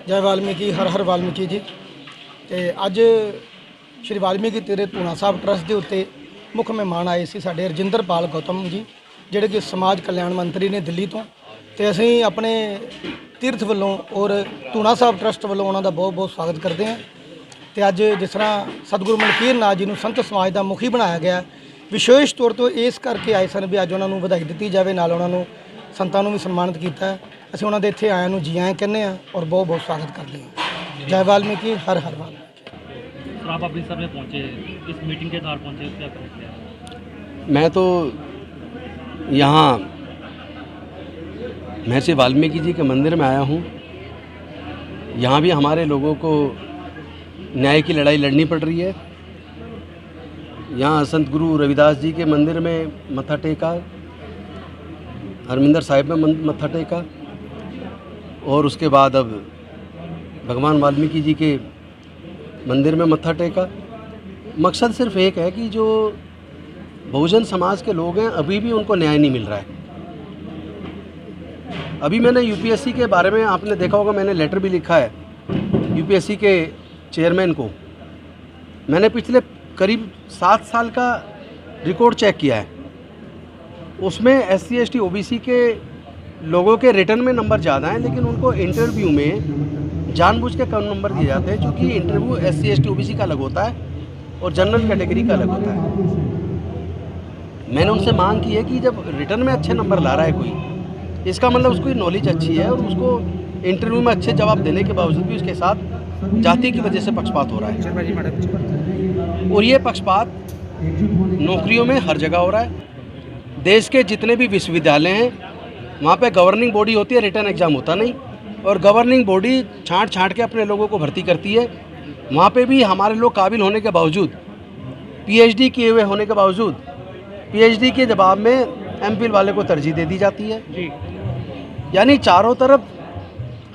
जय वाल्मीकि हर हर वाल्मीकि जी। तो अज श्री वाल्मीकि तीर्थ धूना साहब ट्रस्ट के उत्ते मुख मेहमान आए सी साडे रजिंदरपाल गौतम जी, जिहड़े कि समाज कल्याण मंत्री ने दिल्ली तो। असीं अपने तीर्थ वालों और धूना साहब ट्रस्ट वालों उन्हों का बहुत बहुत स्वागत करते हैं। तो अज जिस तरह सतगुरु मलकीर नाथ जी को संत समाज का मुखी बनाया गया, विशेष तौर तो इस करके आए सन भी अज उन्होंने बधाई दी जाए, नाल उन्होंने संतां नूं भी सम्मानित किया है। असीं उन्होंने इत्थे आया नूं जी आए कहने और बहुत बहुत स्वागत करते हैं। जय वाल्मीकि हर हर वाल्मीकि। आप अमृतसर में पहुँचे, इस मीटिंग के दौरान पहुँचे, क्या करेंगे? मैं तो यहाँ महर्षि वाल्मीकि जी के मंदिर में आया हूँ। यहाँ भी हमारे लोगों को न्याय की लड़ाई लड़नी पड़ रही है। यहाँ संत गुरु रविदास जी के मंदिर में मत्था टेका, हरमिंदर साहिब में मत्था टेका, और उसके बाद अब भगवान वाल्मीकि जी के मंदिर में मत्था टेका। मकसद सिर्फ एक है कि जो बहुजन समाज के लोग हैं अभी भी उनको न्याय नहीं मिल रहा है। अभी मैंने यूपीएससी के बारे में, आपने देखा होगा, मैंने लेटर भी लिखा है यूपीएससी के चेयरमैन को। मैंने पिछले करीब 7 साल का रिकॉर्ड चेक किया है। उसमें SC ST OBC के लोगों के रिटर्न में नंबर ज़्यादा हैं, लेकिन उनको इंटरव्यू में जानबूझ के कम नंबर दिए जाते हैं, क्योंकि इंटरव्यू SC ST OBC का अलग होता है और जनरल कैटेगरी का अलग होता है। मैंने उनसे मांग की है कि जब रिटर्न में अच्छे नंबर ला रहा है कोई, इसका मतलब उसकी नॉलेज अच्छी है और उसको इंटरव्यू में अच्छे जवाब देने के बावजूद भी उसके साथ जाति की वजह से पक्षपात हो रहा है। और ये पक्षपात नौकरियों में हर जगह हो रहा है। देश के जितने भी विश्वविद्यालय हैं वहाँ पे गवर्निंग बॉडी होती है, रिटर्न एग्ज़ाम होता नहीं, और गवर्निंग बॉडी छांट के अपने लोगों को भर्ती करती है। वहाँ पे भी हमारे लोग काबिल होने के बावजूद, PhD किए हुए होने के बावजूद, PhD के जवाब में MPhil वाले को तरजीह दे दी जाती है। यानी चारों तरफ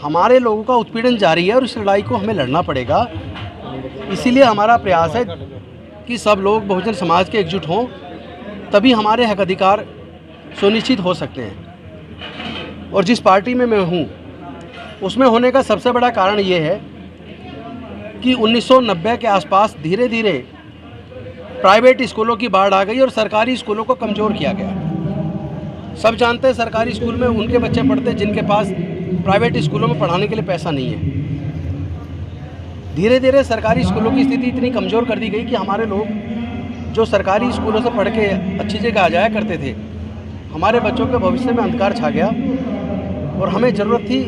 हमारे लोगों का उत्पीड़न जारी है और इस लड़ाई को हमें लड़ना पड़ेगा। इसीलिए हमारा प्रयास है कि सब लोग बहुजन समाज के एकजुट हों, तभी हमारे हक अधिकार सुनिश्चित हो सकते हैं। और जिस पार्टी में मैं हूँ उसमें होने का सबसे बड़ा कारण ये है कि 1990 के आसपास धीरे धीरे प्राइवेट स्कूलों की बाढ़ आ गई और सरकारी स्कूलों को कमज़ोर किया गया। सब जानते हैं सरकारी स्कूल में उनके बच्चे पढ़ते हैं जिनके पास प्राइवेट स्कूलों में पढ़ाने के लिए पैसा नहीं है। धीरे धीरे सरकारी स्कूलों की स्थिति इतनी कमज़ोर कर दी गई कि हमारे लोग जो सरकारी स्कूलों से पढ़ के अच्छी जगह आ जाया करते थे, हमारे बच्चों के भविष्य में अंधकार छा गया और हमें ज़रूरत थी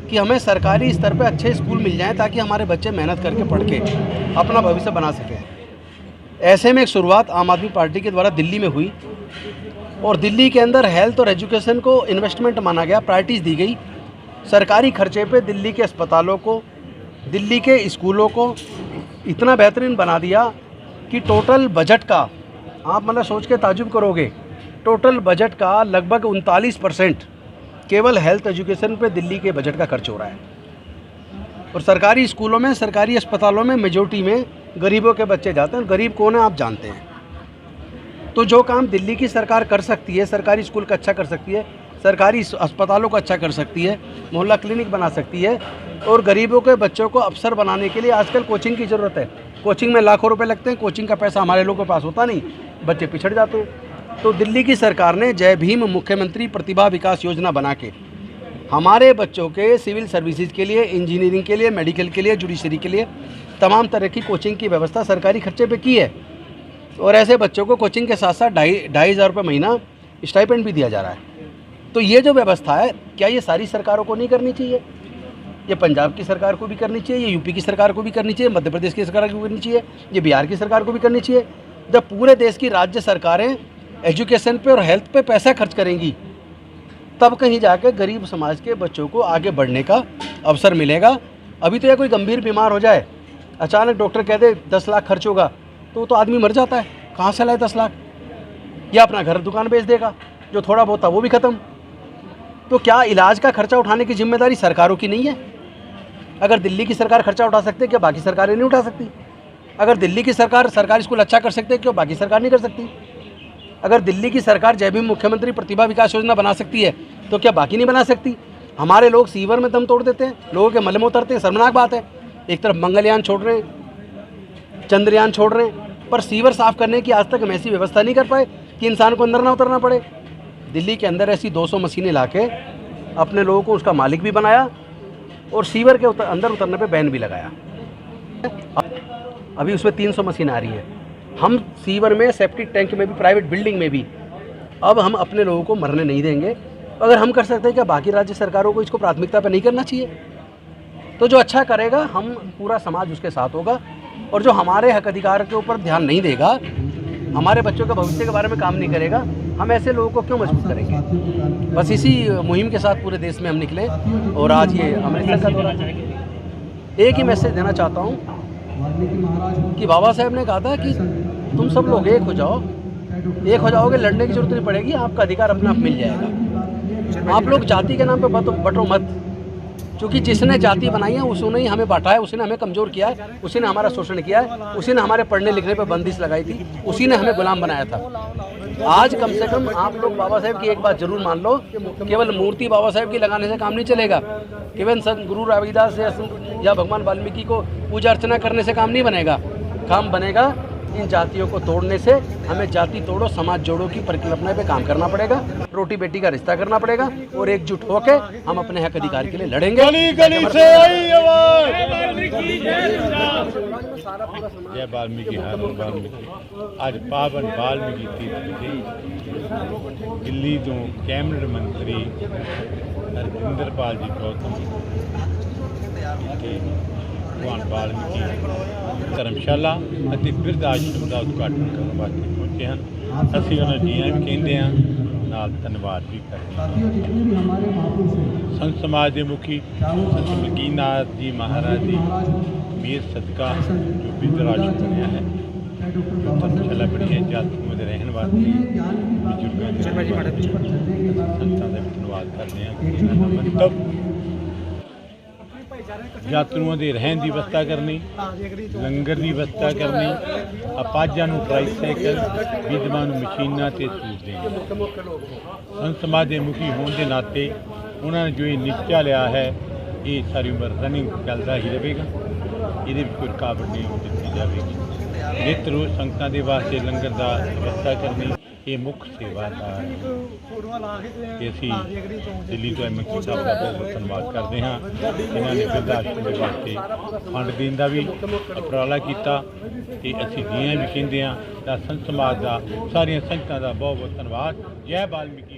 कि हमें सरकारी स्तर पर अच्छे स्कूल मिल जाएं ताकि हमारे बच्चे मेहनत करके पढ़ के अपना भविष्य बना सकें। ऐसे में एक शुरुआत आम आदमी पार्टी के द्वारा दिल्ली में हुई और दिल्ली के अंदर हेल्थ और एजुकेशन को इन्वेस्टमेंट माना गया, प्रायोरिटीज़ दी गई। सरकारी खर्चे पे दिल्ली के अस्पतालों को, दिल्ली के स्कूलों को इतना बेहतरीन बना दिया कि टोटल बजट का, आप मतलब सोच के ताजुब करोगे, टोटल बजट का लगभग 39% केवल हेल्थ एजुकेशन पे दिल्ली के बजट का खर्च हो रहा है। और सरकारी स्कूलों में, सरकारी अस्पतालों में मेजॉरिटी में गरीबों के बच्चे जाते हैं। गरीब कौन है आप जानते हैं। तो जो काम दिल्ली की सरकार कर सकती है, सरकारी स्कूल का अच्छा कर सकती है, सरकारी अस्पतालों को अच्छा कर सकती है, मोहल्ला क्लिनिक बना सकती है, और गरीबों के बच्चों को अफसर बनाने के लिए आजकल कोचिंग की ज़रूरत है। कोचिंग में लाखों रुपए लगते हैं, कोचिंग का पैसा हमारे लोगों के पास होता नहीं, बच्चे पिछड़ जाते हैं। तो दिल्ली की सरकार ने जय भीम मुख्यमंत्री प्रतिभा विकास योजना बना के हमारे बच्चों के सिविल सर्विसेज के लिए, इंजीनियरिंग के लिए, मेडिकल के लिए, जुडिशरी के लिए तमाम तरह की कोचिंग की व्यवस्था सरकारी खर्चे पे की है। और ऐसे बच्चों को कोचिंग के साथ साथ 2,500 रुपये महीना स्टाइपेंड भी दिया जा रहा है। तो ये जो व्यवस्था है, क्या ये सारी सरकारों को नहीं करनी चाहिए? ये पंजाब की सरकार को भी करनी चाहिए, ये यूपी की सरकार को भी करनी चाहिए, मध्य प्रदेश की सरकार को भी करनी चाहिए, ये बिहार की सरकार को भी करनी चाहिए। जब पूरे देश की राज्य सरकारें एजुकेशन पे और हेल्थ पे पैसा खर्च करेंगी, तब कहीं जाकर गरीब समाज के बच्चों को आगे बढ़ने का अवसर मिलेगा। अभी तो यह कोई गंभीर बीमार हो जाए, अचानक डॉक्टर कह दे 10 लाख खर्च होगा, तो आदमी मर जाता है। कहाँ से लाए 10 लाख? या अपना घर दुकान बेच देगा, जो थोड़ा बहुत था वो भी ख़त्म। तो क्या इलाज का खर्चा उठाने की जिम्मेदारी सरकारों की नहीं है? अगर दिल्ली की सरकार खर्चा उठा सकती है, क्या बाकी सरकारें नहीं उठा सकती? अगर दिल्ली की सरकार सरकारी स्कूल अच्छा कर सकते हैं, क्यों बाकी सरकार नहीं कर सकती? अगर दिल्ली की सरकार जय भीम मुख्यमंत्री प्रतिभा विकास योजना बना सकती है, तो क्या बाकी नहीं बना सकती? हमारे लोग सीवर में दम तोड़ देते हैं, लोगों के मल में उतरते हैं, शर्मनाक बात है। एक तरफ मंगलयान छोड़ रहे हैं, चंद्रयान छोड़ रहे हैं, पर सीवर साफ़ करने की आज तक हम ऐसी व्यवस्था नहीं कर पाए कि इंसान को अंदर ना उतरना पड़े। दिल्ली के अंदर ऐसी 200 मशीनें ला के अपने लोगों को उसका मालिक भी बनाया और सीवर के अंदर उतरने पे बैन भी लगाया। अभी उसमें 300 मशीन आ रही हैं। हम सीवर में, सेप्टिक टैंक में भी, प्राइवेट बिल्डिंग में भी अब हम अपने लोगों को मरने नहीं देंगे। अगर हम कर सकते हैं, क्या बाकी राज्य सरकारों को इसको प्राथमिकता पर नहीं करना चाहिए? तो जो अच्छा करेगा, हम पूरा समाज उसके साथ होगा, और जो हमारे हक अधिकार के ऊपर ध्यान नहीं देगा, हमारे बच्चों के भविष्य के बारे में काम नहीं करेगा, हम ऐसे लोगों को क्यों मजबूत करेंगे? बस इसी मुहिम के साथ पूरे देश में हम निकले और आज ये अमृतसर का दौरा। एक ही मैसेज देना चाहता हूँ कि बाबा साहब ने कहा था कि तुम सब लोग एक हो जाओ, एक हो जाओगे, लड़ने की जरूरत नहीं पड़ेगी, आपका अधिकार अपने आप मिल जाएगा। आप लोग जाति के नाम पे बटो मत, क्योंकि जिसने जाति बनाई है उसने ही हमें बांटा है, उसी ने हमें कमज़ोर किया है, उसी ने हमारा शोषण किया है, उसी ने हमारे पढ़ने लिखने पर बंदिश लगाई थी, उसी ने हमें गुलाम बनाया था। आज कम से कम आप लोग बाबा साहब की एक बात जरूर मान लो, केवल मूर्ति बाबा साहब की लगाने से काम नहीं चलेगा, केवल संत गुरु रविदास या भगवान वाल्मीकि को पूजा अर्चना करने से काम नहीं बनेगा। काम बनेगा इन जातियों को तोड़ने से। हमें जाति तोड़ो समाज जोड़ो की परिकल्पना पे काम करना पड़ेगा, रोटी बेटी का रिश्ता करना पड़ेगा, और एकजुट होके हम अपने हक अधिकार के लिए लड़ेंगे। गली गली से आई आवाज जय वाल्मीकि, हर वाल्मीकि। आज पावन वाल्मीकि तीर्थ जी दिल्ली तो कैबिनेट मंत्री हरजिंदरपाल जी गौतम भगवान वाल्मीकि ਧਰਮਸ਼ਾਲਾ ਅਤੇ ਬਿਰਧ ਆਸ਼ਰਮ ਦਾ ਉਦਘਾਟਨ ਕਰਨ ਵਾਸਤੇ ਪਹੁੰਚੇ ਹਨ। ਅਸੀਂ ਉਹਨਾਂ ਨੂੰ ਜੀਆਂ ਵੀ ਕਹਿੰਦੇ ਹਾਂ, ਨਾਲ ਧੰਨਵਾਦ ਵੀ ਕਰਦੇ ਹਾਂ। ਸੰਤ ਸਮਾਜ ਦੇ ਮੁਖੀ ਸੰਤ ਮਲਕੀਨਾਥ ਜੀ ਮਹਾਰਾਜ ਦੀ ਮੇਰ ਸਦਕਾ ਜੋ ਬਿਰਧ ਆਸ਼ਰਮ ਬਣਿਆ ਹੈ, ਧਰਮਸ਼ਾਲਾ ਬਣੀ ਹੈ ਜਾਤੀਆਂ ਦੇ ਰਹਿਣ ਵਾਸਤੇ, ਬਜ਼ੁਰਗਾਂ ਦੇ ਸੰਤਾਂ ਦਾ ਵੀ ਧੰਨਵਾਦ ਕਰਦੇ ਹਾਂ ਕਿ ਇਹਨਾਂ ਦਾ ਮੰਤਵ यात्रुओं के रहन की व्यवस्था करनी, लंगर की व्यवस्था करनी, अपाजा ट्राईसाइकिल, विधवा मशीना से सूट देनी। संत समाज के मुखी होने के नाते उन्होंने जो ये निश्चा लिया है, ये सारी उम्र रनिंग चलता ही रहेगा, ये कोई रुकावट नहीं दी जाएगी। नित रोज़ संगतां दे वास्ते लंगर का व्यवस्था करनी, ये मुख्य सेवा का कि असी दिल्ली तो एमएलसी साहब का बहुत धन्यवाद करते हैं। इन्होंने बिरध आश्रम के वास्ते फंड देने का भी उपराला किया, असी जियां भी कहते हैं। संत समाज का, सारिया संगतां का बहुत बहुत धन्यवाद। जय वाल्मीकि।